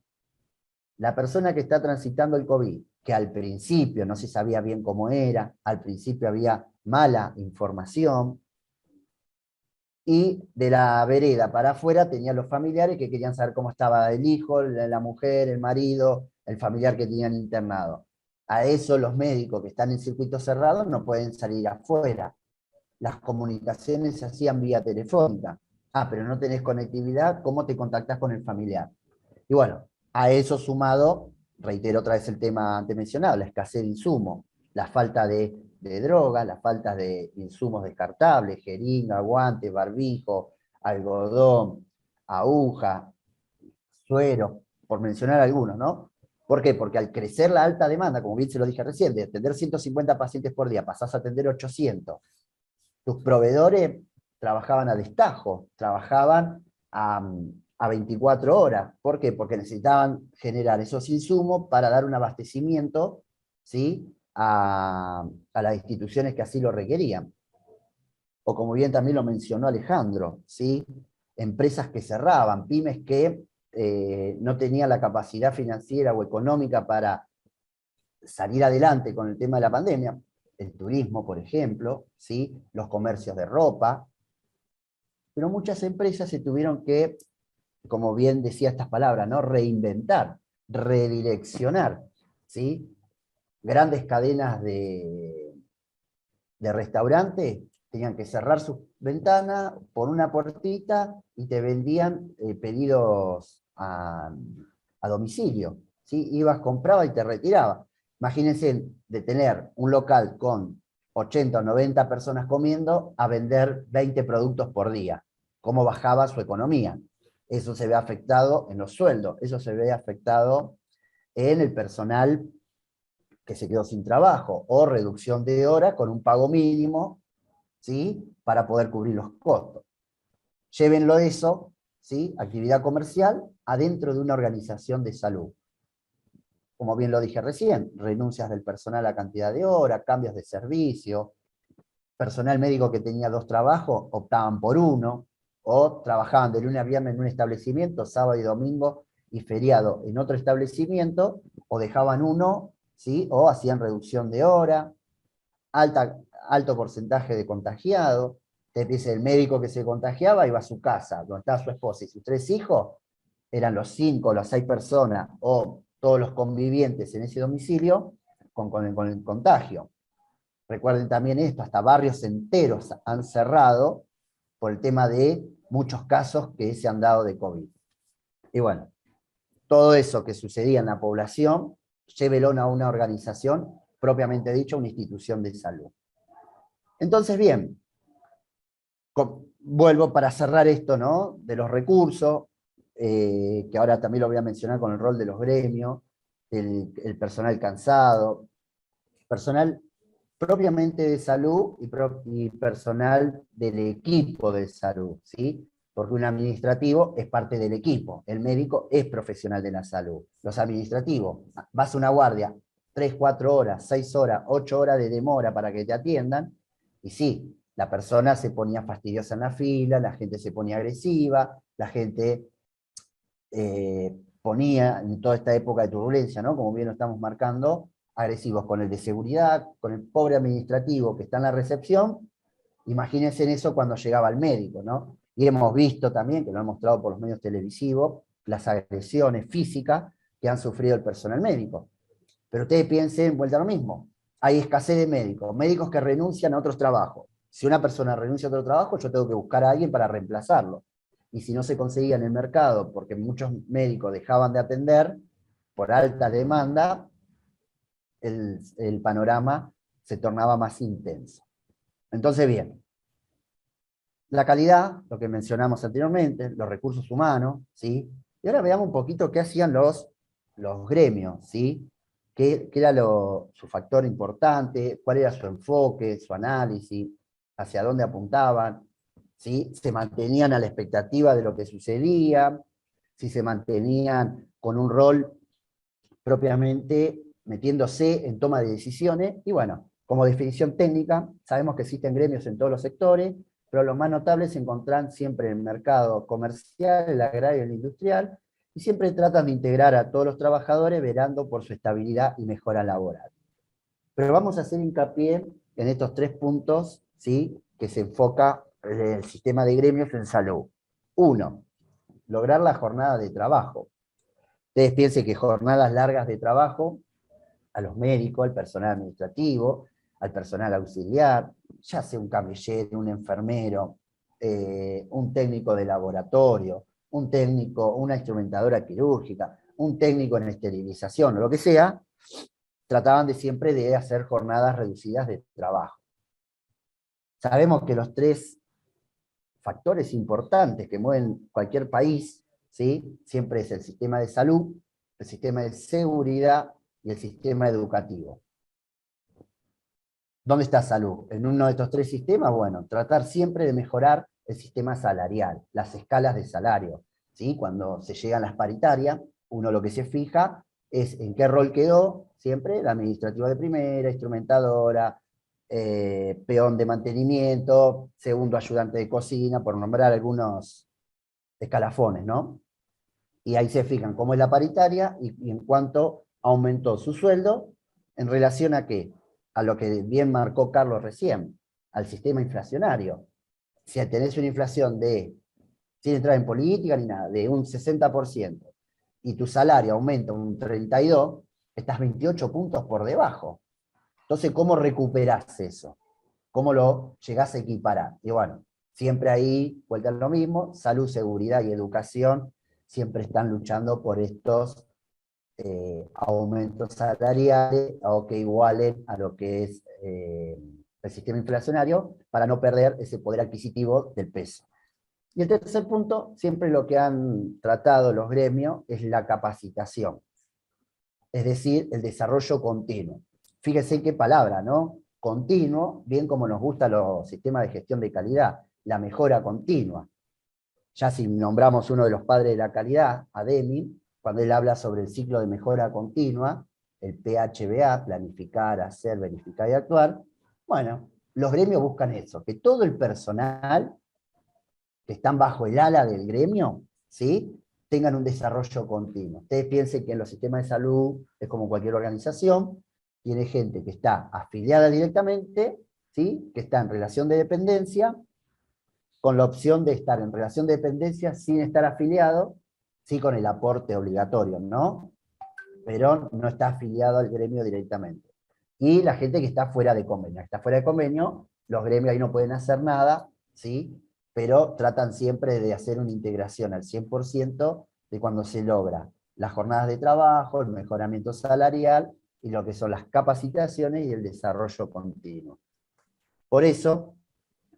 la persona que está transitando el COVID, que al principio no se sabía bien cómo era, al principio había mala información, y de la vereda para afuera tenía los familiares que querían saber cómo estaba el hijo, la mujer, el marido, el familiar que tenían internado. A eso los médicos que están en circuitos cerrados no pueden salir afuera. Las comunicaciones se hacían vía telefónica. Ah, pero no tenés conectividad, ¿cómo te contactás con el familiar? Y bueno, a eso sumado, reitero otra vez el tema antes mencionado, la escasez de insumos, la falta de droga, la falta de insumos descartables, jeringa, guantes, barbijo, algodón, aguja, suero, por mencionar algunos, ¿no? ¿Por qué? Porque al crecer la alta demanda, como bien se lo dije recién, de atender 150 pacientes por día, pasás a atender 800. Tus proveedores trabajaban a destajo, trabajaban a 24 horas. ¿Por qué? Porque necesitaban generar esos insumos para dar un abastecimiento, ¿sí?, a las instituciones que así lo requerían. O como bien también lo mencionó Alejandro, ¿sí?, empresas que cerraban, pymes que no tenían la capacidad financiera o económica para salir adelante con el tema de la pandemia, el turismo, por ejemplo, ¿sí?, los comercios de ropa, pero muchas empresas se tuvieron que, como bien decía estas palabras, ¿no?, reinventar, redireccionar, ¿sí? grandes cadenas de restaurantes tenían que cerrar sus ventanas por una puertita y te vendían pedidos a domicilio, ¿sí? Ibas, comprabas y te retirabas. Imagínense de tener un local con 80 o 90 personas comiendo a vender 20 productos por día. ¿Cómo bajaba su economía? Eso se ve afectado en los sueldos, eso se ve afectado en el personal que se quedó sin trabajo, o reducción de horas con un pago mínimo, ¿sí? Para poder cubrir los costos. Llévenlo eso, ¿sí? Actividad comercial, adentro de una organización de salud. Como bien lo dije recién, renuncias del personal a cantidad de horas, cambios de servicio, personal médico que tenía 2 trabajos, optaban por uno, o trabajaban de lunes a viernes en un establecimiento, sábado y domingo, y feriado en otro establecimiento, o dejaban uno, ¿sí? O hacían reducción de hora, alto porcentaje de contagiados. Te dice el médico que se contagiaba, iba a su casa, donde estaba su esposa y sus 3 hijos, eran los 5 o las 6 personas, o todos los convivientes en ese domicilio, con el contagio. Recuerden también esto, hasta barrios enteros han cerrado por el tema de muchos casos que se han dado de COVID. Y bueno, todo eso que sucedía en la población, llévelo a una organización, propiamente dicho, una institución de salud. Entonces, bien, vuelvo para cerrar esto, ¿no? De los recursos, que ahora también lo voy a mencionar con el rol de los gremios, el personal cansado, personal propiamente de salud y personal del equipo de salud, ¿sí? Porque un administrativo es parte del equipo, el médico es profesional de la salud. Los administrativos, vas a una guardia, 3, 4 horas, 6 horas, 8 horas de demora para que te atiendan, y sí, la persona se ponía fastidiosa en la fila, la gente se ponía agresiva, la gente ponía, en toda esta época de turbulencia, ¿no? Como bien lo estamos marcando, agresivos con el de seguridad, con el pobre administrativo que está en la recepción. Imagínense en eso cuando llegaba el médico, ¿no? Y hemos visto también, que lo han mostrado por los medios televisivos, las agresiones físicas que han sufrido el personal médico. Pero ustedes piensen, vuelta a lo mismo, hay escasez de médicos, médicos que renuncian a otros trabajos. Si una persona renuncia a otro trabajo, yo tengo que buscar a alguien para reemplazarlo. Y si no se conseguía en el mercado, porque muchos médicos dejaban de atender por alta demanda, el panorama se tornaba más intenso. Entonces, bien, la calidad, lo que mencionamos anteriormente, los recursos humanos, ¿sí? Y ahora veamos un poquito qué hacían los gremios, ¿sí? ¿Qué era su factor importante? ¿Cuál era su enfoque, su análisis? ¿Hacia dónde apuntaban? ¿Sí? ¿Se mantenían a la expectativa de lo que sucedía? ¿Si se mantenían con un rol propiamente metiéndose en toma de decisiones? Y bueno, como definición técnica, sabemos que existen gremios en todos los sectores, pero los más notables se encuentran siempre en el mercado comercial, el agrario y el industrial, y siempre tratan de integrar a todos los trabajadores velando por su estabilidad y mejora laboral. Pero vamos a hacer hincapié en estos 3 puntos, ¿sí? Que se enfoca el sistema de gremios en salud. 1, lograr la jornada de trabajo. Ustedes piensen que jornadas largas de trabajo, a los médicos, al personal administrativo, al personal auxiliar, ya sea un camillero, un enfermero, un técnico de laboratorio, un técnico, una instrumentadora quirúrgica, un técnico en esterilización, o lo que sea, trataban de siempre de hacer jornadas reducidas de trabajo. Sabemos que los 3 factores importantes que mueven cualquier país, ¿sí? Siempre es el sistema de salud, el sistema de seguridad y el sistema educativo. ¿Dónde está salud? En uno de estos 3 sistemas, bueno, tratar siempre de mejorar el sistema salarial, las escalas de salario, ¿sí? Cuando se llegan las paritarias, uno lo que se fija es en qué rol quedó siempre la administrativa de primera, instrumentadora, peón de mantenimiento, segundo ayudante de cocina, por nombrar algunos escalafones, ¿no? Y ahí se fijan cómo es la paritaria y en cuánto aumentó su sueldo en relación a qué, a lo que bien marcó Carlos recién, al sistema inflacionario. Si tenés una inflación sin entrar en política ni nada, de un 60%, y tu salario aumenta un 32%, estás 28 puntos por debajo. Entonces, ¿cómo recuperás eso? ¿Cómo lo llegás a equiparar? Y bueno, siempre ahí, vuelta a lo mismo, salud, seguridad y educación siempre están luchando por estos aumentos salariales o que igualen a lo que es el sistema inflacionario para no perder ese poder adquisitivo del peso. Y el tercer punto, siempre lo que han tratado los gremios es la capacitación, es decir, el desarrollo continuo. Fíjense qué palabra, ¿no? Continuo, bien como nos gustan los sistemas de gestión de calidad, la mejora continua. Ya si nombramos uno de los padres de la calidad, a Deming, cuando él habla sobre el ciclo de mejora continua, el PHBA, planificar, hacer, verificar y actuar, bueno, los gremios buscan eso, que todo el personal que están bajo el ala del gremio, ¿sí?, tengan un desarrollo continuo. Ustedes piensen que en los sistemas de salud es como cualquier organización, tiene gente que está afiliada directamente, ¿sí?, que está en relación de dependencia, con la opción de estar en relación de dependencia sin estar afiliado, sí con el aporte obligatorio, ¿no? Pero no está afiliado al gremio directamente. Y la gente que está fuera de convenio. Está fuera de convenio, los gremios ahí no pueden hacer nada, ¿sí? Pero tratan siempre de hacer una integración al 100% de cuando se logra las jornadas de trabajo, el mejoramiento salarial y lo que son las capacitaciones y el desarrollo continuo. Por eso,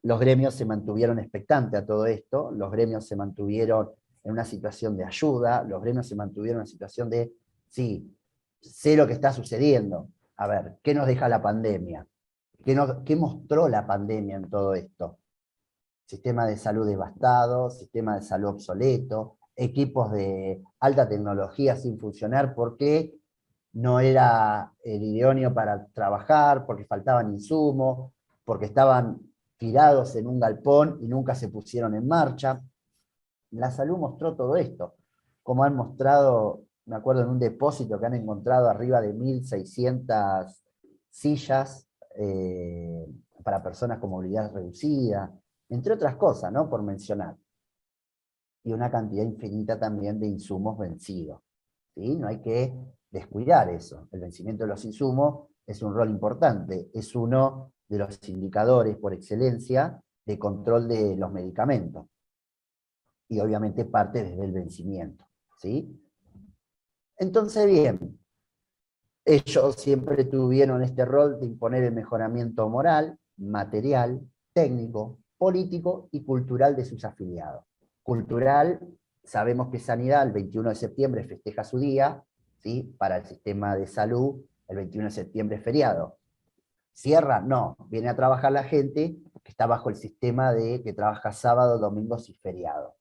los gremios se mantuvieron expectantes a todo esto, los gremios se mantuvieron en una situación de ayuda, los gremios se mantuvieron en una situación de, sí, sé lo que está sucediendo, a ver, ¿qué nos deja la pandemia? ¿Qué mostró la pandemia en todo esto? Sistema de salud devastado, sistema de salud obsoleto, equipos de alta tecnología sin funcionar porque no era el idóneo para trabajar, porque faltaban insumos, porque estaban tirados en un galpón y nunca se pusieron en marcha. La salud mostró todo esto, como han mostrado, me acuerdo en un depósito que han encontrado arriba de 1.600 sillas para personas con movilidad reducida, entre otras cosas, ¿no?, por mencionar. Y una cantidad infinita también de insumos vencidos, ¿sí? No hay que descuidar eso. El vencimiento de los insumos es un rol importante, es uno de los indicadores por excelencia de control de los medicamentos. Y obviamente parte desde el vencimiento, ¿sí? Entonces, bien, ellos siempre tuvieron este rol de imponer el mejoramiento moral, material, técnico, político y cultural de sus afiliados. Cultural, sabemos que Sanidad el 21 de septiembre festeja su día, ¿sí?, para el sistema de salud el 21 de septiembre es feriado. Cierra, no, viene a trabajar la gente que está bajo el sistema de que trabaja sábado, domingos y feriados.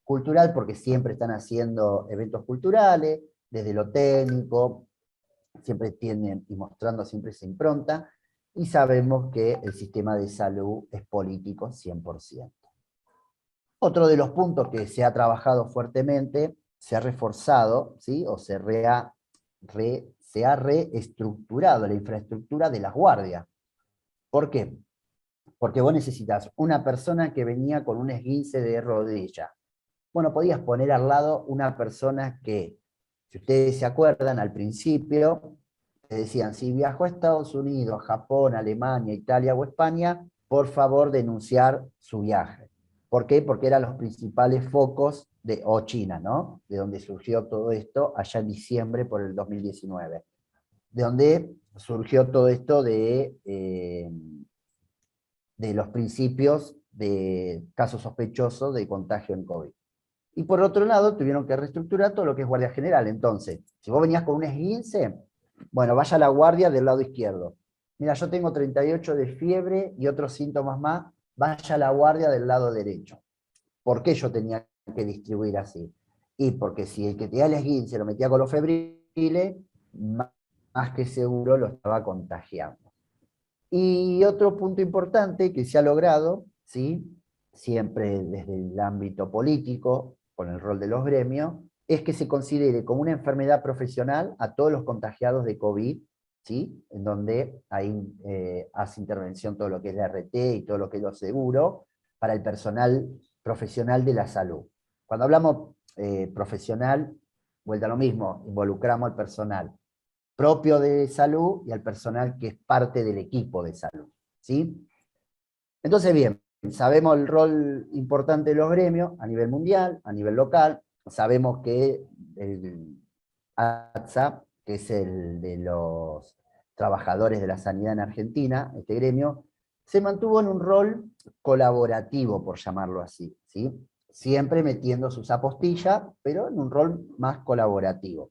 Cultural porque siempre están haciendo eventos culturales, desde lo técnico, siempre tienen y mostrando siempre esa impronta, y sabemos que el sistema de salud es político 100%. Otro de los puntos que se ha trabajado fuertemente, se ha reforzado, ¿sí?, o se ha reestructurado la infraestructura de las guardias. ¿Por qué? Porque vos necesitas una persona que venía con un esguince de rodilla. Bueno, podías poner al lado una persona que, si ustedes se acuerdan, al principio, te decían, si viajó a Estados Unidos, Japón, Alemania, Italia o España, por favor denunciar su viaje. ¿Por qué? Porque eran los principales focos o China, ¿no?, de donde surgió todo esto allá en diciembre por el 2019. De donde surgió todo esto de los principios de casos sospechosos de contagio en COVID. Y por otro lado, tuvieron que reestructurar todo lo que es guardia general. Entonces, si vos venías con un esguince, bueno, vaya a la guardia del lado izquierdo. Mira, yo tengo 38 de fiebre y otros síntomas más, vaya a la guardia del lado derecho. ¿Por qué yo tenía que distribuir así? Y porque si el que tenía el esguince lo metía con los febriles, más que seguro lo estaba contagiando. Y otro punto importante que se ha logrado, ¿sí?, siempre desde el ámbito político, con el rol de los gremios, es que se considere como una enfermedad profesional a todos los contagiados de COVID, ¿sí?, en donde ahí hace intervención todo lo que es la RT y todo lo que es lo seguro, para el personal profesional de la salud. Cuando hablamos profesional, vuelta a lo mismo, involucramos al personal propio de salud y al personal que es parte del equipo de salud, ¿sí? Entonces, bien, sabemos el rol importante de los gremios a nivel mundial, a nivel local, sabemos que el ATSA, que es el de los trabajadores de la sanidad en Argentina, este gremio, se mantuvo en un rol colaborativo, por llamarlo así, ¿sí? Siempre metiendo sus apostillas, pero en un rol más colaborativo.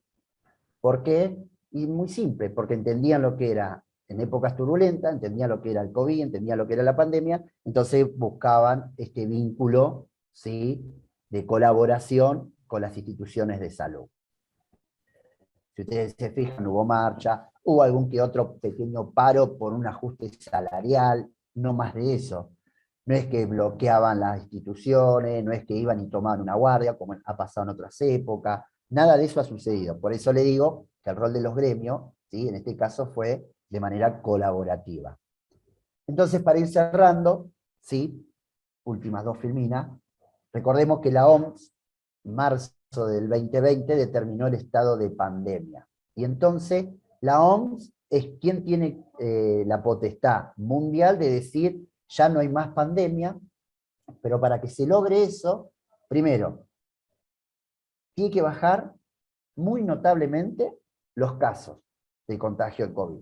¿Por qué? Y muy simple, porque entendían lo que era en épocas turbulentas, entendían lo que era el COVID, entendían lo que era la pandemia, entonces buscaban este vínculo, ¿sí?, de colaboración con las instituciones de salud. Si ustedes se fijan, hubo marcha, hubo algún que otro pequeño paro por un ajuste salarial, no más de eso. No es que bloqueaban las instituciones, no es que iban y tomaban una guardia, como ha pasado en otras épocas, nada de eso ha sucedido. Por eso le digo que el rol de los gremios, ¿sí?, en este caso fue de manera colaborativa. Entonces, para ir cerrando, ¿sí?, últimas dos filminas, recordemos que la OMS, en marzo del 2020, determinó el estado de pandemia. Y entonces, la OMS es quien tiene la potestad mundial de decir, ya no hay más pandemia, pero para que se logre eso, primero, tiene que bajar muy notablemente los casos de contagio de COVID.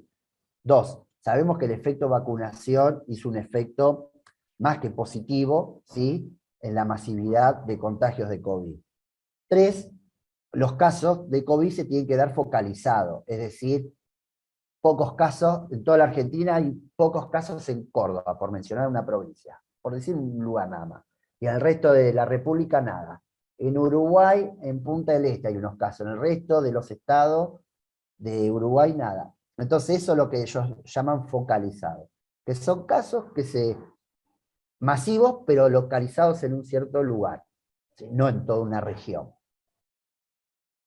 Dos, sabemos que el efecto vacunación hizo un efecto más que positivo, ¿sí?, en la masividad de contagios de COVID. Tres, los casos de COVID se tienen que dar focalizados, es decir, pocos casos en toda la Argentina y pocos casos en Córdoba, por mencionar una provincia, por decir un lugar nada más. Y en el resto de la República nada. En Uruguay, en Punta del Este hay unos casos, en el resto de los estados de Uruguay nada. Entonces eso es lo que ellos llaman focalizado, que son casos masivos, pero localizados en un cierto lugar, ¿sí?, no en toda una región.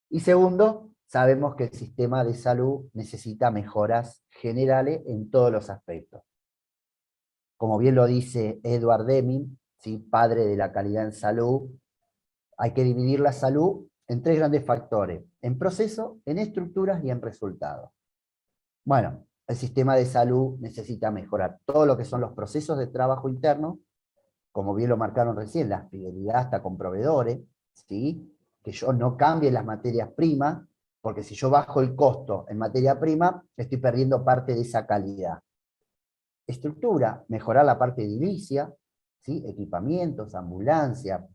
Y segundo, sabemos que el sistema de salud necesita mejoras generales en todos los aspectos. Como bien lo dice Edward Deming, ¿sí?, padre de la calidad en salud, hay que dividir la salud en tres grandes factores: en proceso, en estructuras y en resultados. Bueno, el sistema de salud necesita mejorar todo lo que son los procesos de trabajo interno, como bien lo marcaron recién, la fidelidad hasta con proveedores, ¿sí?, que yo no cambie las materias primas, porque si yo bajo el costo en materia prima, estoy perdiendo parte de esa calidad. Estructura, mejorar la parte edilicia, ¿sí?, equipamientos, ambulancia,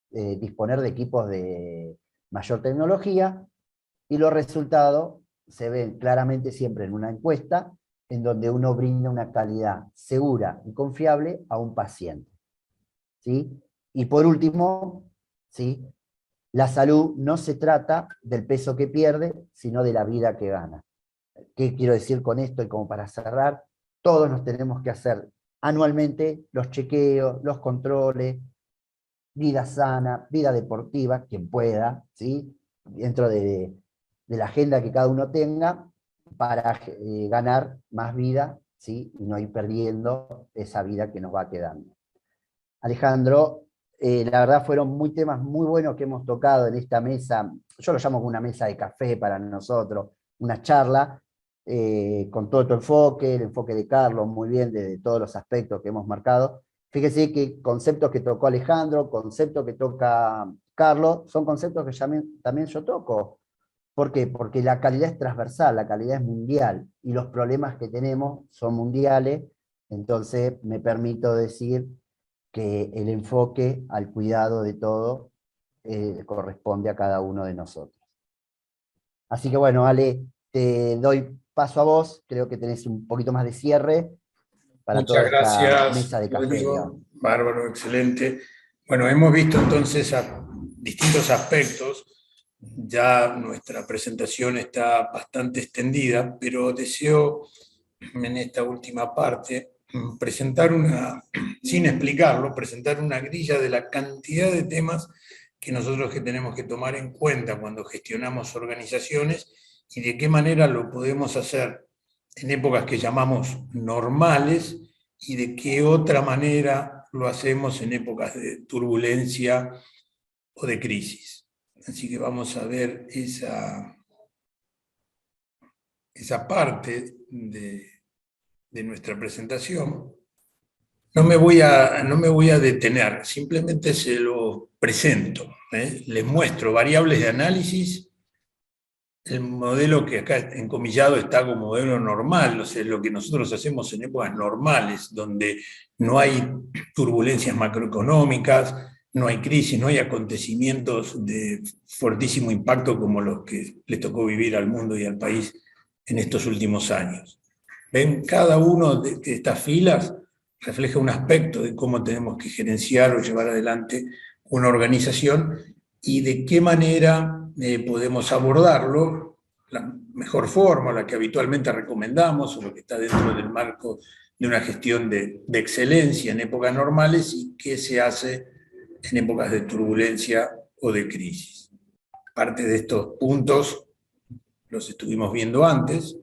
disponer de equipos de mayor tecnología, y los resultados se ven claramente siempre en una encuesta, en donde uno brinda una calidad segura y confiable a un paciente, ¿sí? Y por último, ¿sí?, la salud no se trata del peso que pierde, sino de la vida que gana. ¿Qué quiero decir con esto? Y como para cerrar, todos nos tenemos que hacer anualmente los chequeos, los controles, vida sana, vida deportiva, quien pueda, ¿sí?, dentro de la agenda que cada uno tenga, para ganar más vida, ¿sí?, y no ir perdiendo esa vida que nos va quedando. Alejandro, la verdad fueron temas muy buenos que hemos tocado en esta mesa. Yo lo llamo como una mesa de café para nosotros, una charla, con todo tu enfoque, el enfoque de Carlos, muy bien, de todos los aspectos que hemos marcado. Fíjese que conceptos que tocó Alejandro, conceptos que toca Carlos, son conceptos que también yo toco. ¿Por qué? Porque la calidad es transversal, la calidad es mundial, y los problemas que tenemos son mundiales. Entonces me permito decir que el enfoque al cuidado de todo corresponde a cada uno de nosotros. Así que bueno, Ale, te doy paso a vos, creo que tenés un poquito más de cierre para Muchas toda esta gracias, mesa de café, Rodrigo. digamos. Bárbaro, excelente. Bueno, hemos visto entonces distintos aspectos. Ya nuestra presentación está bastante extendida, pero deseo en esta última parte presentar sin explicarlo, presentar una grilla de la cantidad de temas que nosotros tenemos que tomar en cuenta cuando gestionamos organizaciones y de qué manera lo podemos hacer en épocas que llamamos normales y de qué otra manera lo hacemos en épocas de turbulencia o de crisis. Así que vamos a ver esa esa parte de nuestra presentación, no me voy a detener, simplemente se lo presento. Les muestro variables de análisis. El modelo que acá encomillado está como modelo normal, o sea, lo que nosotros hacemos en épocas normales, donde no hay turbulencias macroeconómicas, no hay crisis, no hay acontecimientos de fortísimo impacto como los que le tocó vivir al mundo y al país en estos últimos años. ¿Ven? Cada uno de estas filas refleja un aspecto de cómo tenemos que gerenciar o llevar adelante una organización y de qué manera podemos abordarlo, la mejor forma, la que habitualmente recomendamos, o lo que está dentro del marco de una gestión de excelencia en épocas normales y qué se hace en épocas de turbulencia o de crisis. Parte de estos puntos los estuvimos viendo antes.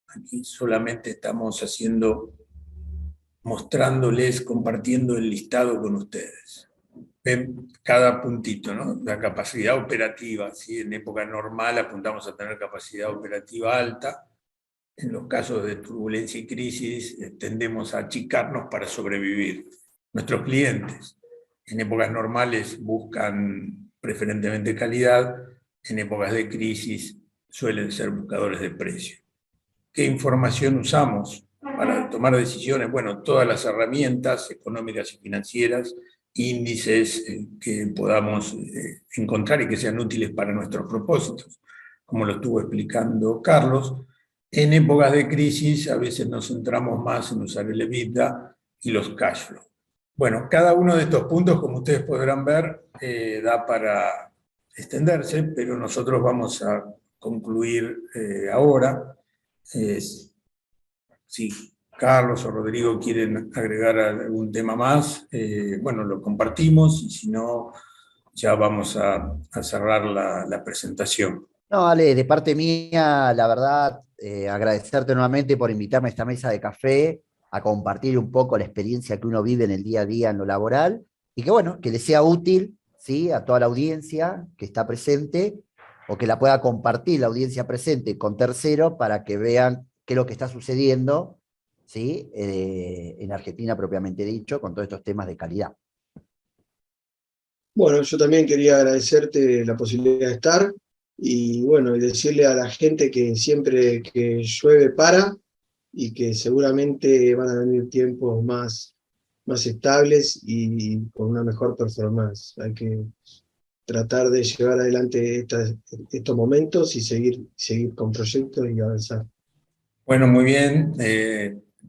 Aquí solamente estamos mostrándoles, compartiendo el listado con ustedes. Ven cada puntito, ¿no? La capacidad operativa, ¿sí? En época normal apuntamos a tener capacidad operativa alta. En los casos de turbulencia y crisis tendemos a achicarnos para sobrevivir. Nuestros clientes en épocas normales buscan preferentemente calidad, en épocas de crisis suelen ser buscadores de precio. ¿Qué información usamos para tomar decisiones? Bueno, todas las herramientas económicas y financieras, índices que podamos encontrar y que sean útiles para nuestros propósitos, como lo estuvo explicando Carlos. En épocas de crisis a veces nos centramos más en usar el EBITDA y los cash flow. Bueno, cada uno de estos puntos, como ustedes podrán ver, da para extenderse, pero nosotros vamos a concluir ahora. Si Carlos o Rodrigo quieren agregar algún tema más, bueno, lo compartimos, y si no, ya vamos a cerrar la presentación. No, Ale, de parte mía, la verdad, agradecerte nuevamente por invitarme a esta mesa de café, a compartir un poco la experiencia que uno vive en el día a día en lo laboral, y que bueno, que le sea útil, ¿sí?, a toda la audiencia que está presente, o que la pueda compartir la audiencia presente con terceros para que vean qué es lo que está sucediendo, ¿sí?, en Argentina propiamente dicho, con todos estos temas de calidad. Bueno, yo también quería agradecerte la posibilidad de estar y bueno, y decirle a la gente que siempre que llueve para y que seguramente van a venir tiempos más estables y con una mejor performance. Hay que tratar de llevar adelante estos momentos y seguir con proyectos y avanzar. Bueno, muy bien.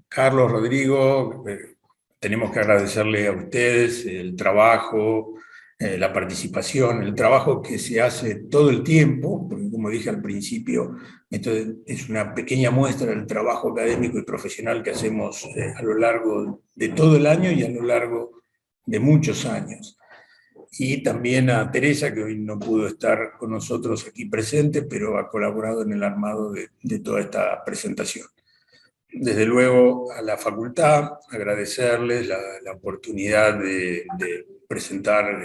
Carlos, Rodrigo, tenemos que agradecerle a ustedes el trabajo, la participación, el trabajo que se hace todo el tiempo, porque como dije al principio, esto es una pequeña muestra del trabajo académico y profesional que hacemos a lo largo de todo el año y a lo largo de muchos años. Y también a Teresa, que hoy no pudo estar con nosotros aquí presente, pero ha colaborado en el armado de toda esta presentación. Desde luego a la facultad, agradecerles la oportunidad de presentar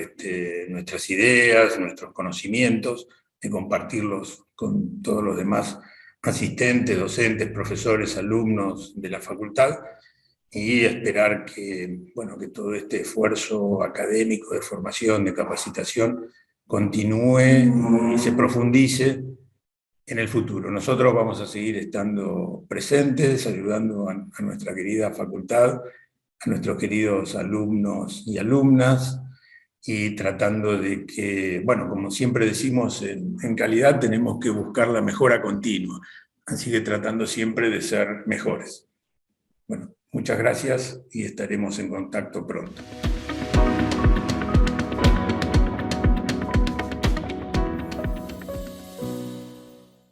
nuestras ideas, nuestros conocimientos, de compartirlos con todos los demás asistentes, docentes, profesores, alumnos de la facultad, y esperar que, bueno, que todo este esfuerzo académico de formación, de capacitación, continúe y se profundice en el futuro. Nosotros vamos a seguir estando presentes, ayudando a nuestra querida facultad, a nuestros queridos alumnos y alumnas, y tratando de que, bueno, como siempre decimos, en calidad tenemos que buscar la mejora continua, así que tratando siempre de ser mejores. Bueno, muchas gracias y estaremos en contacto pronto.